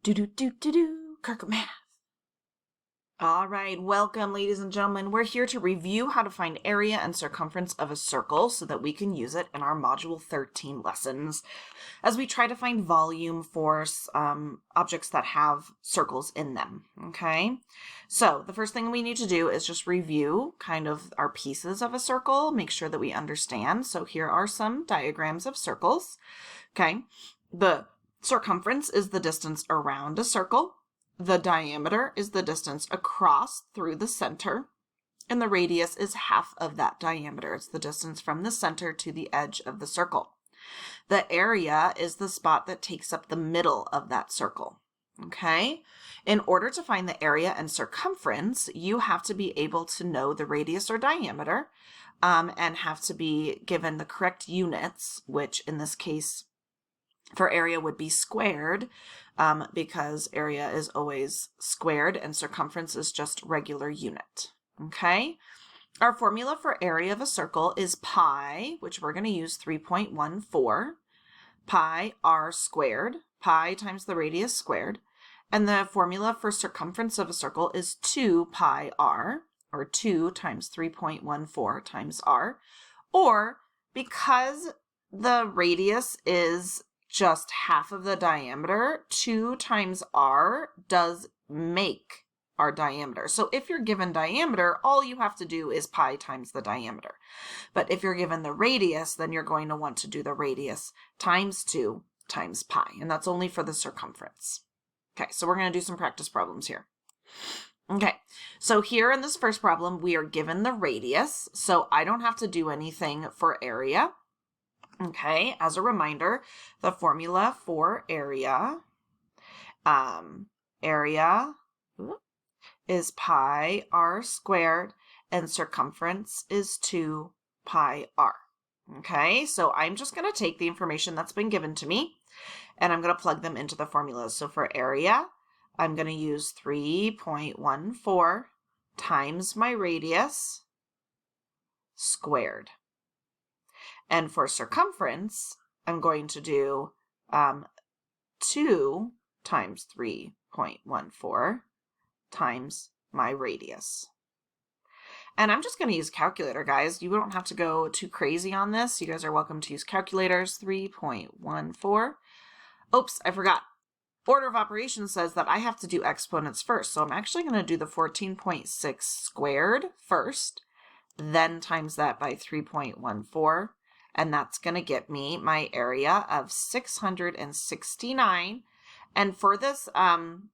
Circumference. All right, welcome, ladies and gentlemen. We're here to review how to find area and circumference of a circle so that we can use it in our Module 13 lessons as we try to find volume for objects that have circles in them, okay? So the first thing we need to do is just review kind of our pieces of a circle, make sure that we understand. So here are some diagrams of circles, okay? The circumference is the distance around a circle. The diameter is the distance across through the center, and the radius is half of that diameter. It's the distance from the center to the edge of the circle. The area is the spot that takes up the middle of that circle, okay? In order to find the area and circumference, you have to be able to know the radius or diameter and have to be given the correct units, which in this case for area would be squared, because area is always squared and circumference is just regular unit, okay? Our formula for area of a circle is pi, which we're going to use 3.14, pi r squared, pi times the radius squared, and the formula for circumference of a circle is 2 pi r, or 2 times 3.14 times r, or because the radius is just half of the diameter, 2 times r does make our diameter. So if you're given diameter, all you have to do is pi times the diameter. But if you're given the radius, then you're going to want to do the radius times 2 times pi, and that's only for the circumference. Okay, so we're going to do some practice problems here. Okay, so here in this first problem, we are given the radius, so I don't have to do anything for area. Okay, as a reminder, the formula for area is pi r squared and circumference is 2 pi r. Okay, so I'm just going to take the information that's been given to me and I'm going to plug them into the formulas. So for area, I'm going to use 3.14 times my radius squared. And for circumference, I'm going to do 2 times 3.14 times my radius. And I'm just going to use calculator, guys. You don't have to go too crazy on this. You guys are welcome to use calculators. 3.14. Oops, I forgot. Order of operations says that I have to do exponents first. So I'm actually going to do the 14.6 squared first, then times that by 3.14. And that's going to get me my area of 669. And for this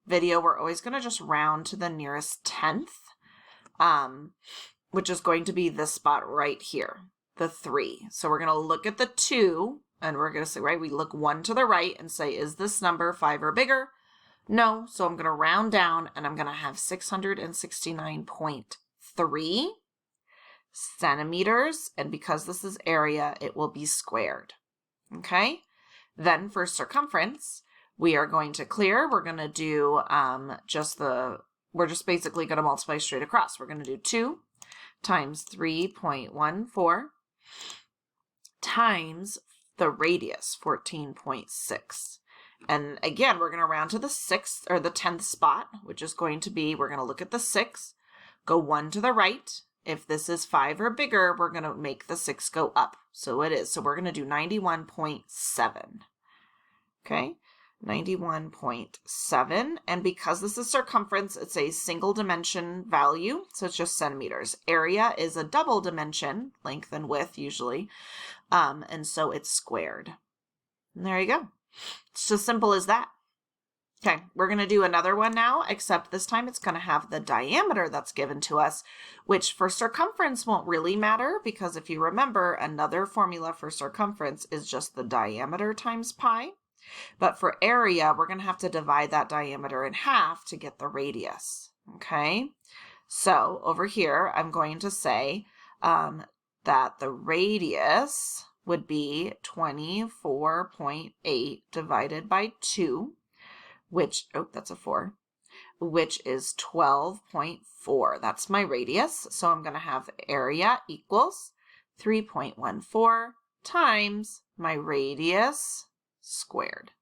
video, we're always going to just round to the nearest tenth, which is going to be this spot right here, the 3. So we're going to look at the 2, and we're going to say, right, we look 1 to the right and say, is this number 5 or bigger? No, so I'm going to round down, and I'm going to have 669.3 centimeters, and because this is area, it will be squared. Okay, then for circumference, we are going to clear. We're going to do we're just basically going to multiply straight across. We're going to do 2 times 3.14 times the radius, 14.6. And again, we're going to round to the 6th or the 10th spot, which is going to be, we're going to look at the 6, go 1 to the right. If this is 5 or bigger, we're going to make the 6 go up. So it is. So we're going to do 91.7. Okay, 91.7. And because this is circumference, it's a single dimension value. So it's just centimeters. Area is a double dimension, length and width usually. And so it's squared. And there you go. It's as simple as that. Okay, we're going to do another one now, except this time it's going to have the diameter that's given to us, which for circumference won't really matter because if you remember, another formula for circumference is just the diameter times pi. But for area, we're going to have to divide that diameter in half to get the radius. Okay, so over here, I'm going to say that the radius would be 24.8 divided by 2. Which, oh, that's a 4, which is 12.4. That's my radius. So I'm going to have area equals 3.14 times my radius squared.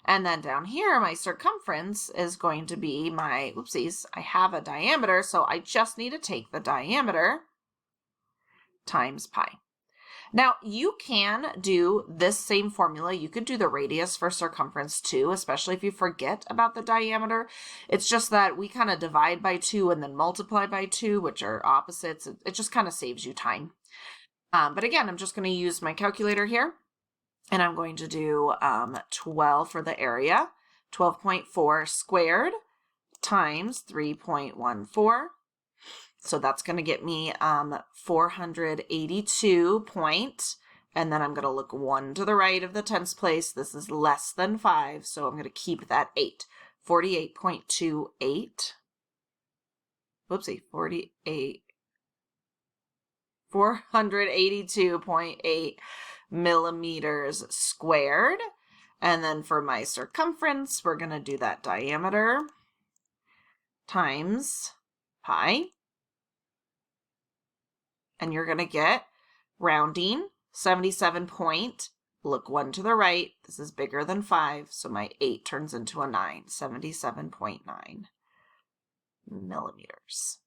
And then down here, my circumference is going to be my, oopsies, I have a diameter, so I just need to take the diameter times pi. Now, you can do this same formula. You could do the radius for circumference too, especially if you forget about the diameter. It's just that we kind of divide by 2 and then multiply by 2, which are opposites. It just kind of saves you time. But again, I'm just going to use my calculator here, and I'm going to do 12 for the area, 12.4 squared times 3.14. So that's going to get me 482 point, and then I'm going to look 1 to the right of the tens place. This is less than 5, so I'm going to keep that 8. 48.28. Whoopsie, 482.8 millimeters squared. And then for my circumference, we're going to do that diameter times pi. And you're going to get rounding 77 point, look 1 to the right. This is bigger than 5, so my 8 turns into a 9, 77.9 millimeters.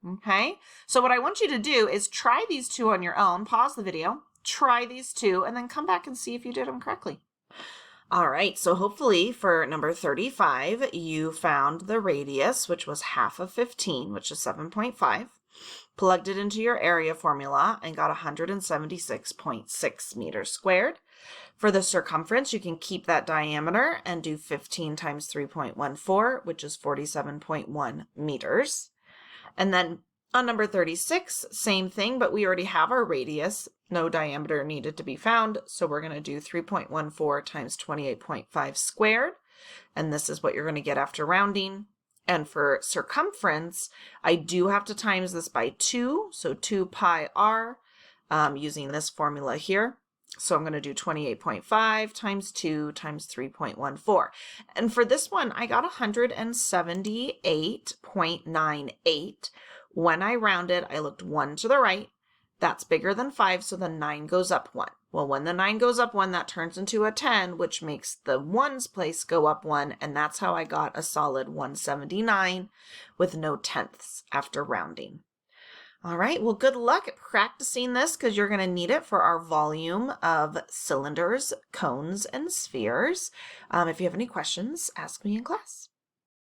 Okay, so what I want you to do is try these two on your own, pause the video, try these two, and then come back and see if you did them correctly. All right, so hopefully for number 35, you found the radius, which was half of 15, which is 7.5. Plugged it into your area formula and got 176.6 meters squared. For the circumference, you can keep that diameter and do 15 times 3.14, which is 47.1 meters. And then on number 36, same thing, but we already have our radius. No diameter needed to be found, so we're going to do 3.14 times 28.5 squared. And this is what you're going to get after rounding. And for circumference, I do have to times this by 2, so 2 pi r, using this formula here. So I'm going to do 28.5 times 2 times 3.14. And for this one, I got 178.98. When I rounded, I looked 1 to the right. That's bigger than 5, so the 9 goes up 1. Well, when the 9 goes up 1, that turns into a 10, which makes the 1's place go up 1, and that's how I got a solid 179 with no tenths after rounding. All right, well, good luck at practicing this because you're going to need it for our volume of cylinders, cones, and spheres. If you have any questions, ask me in class.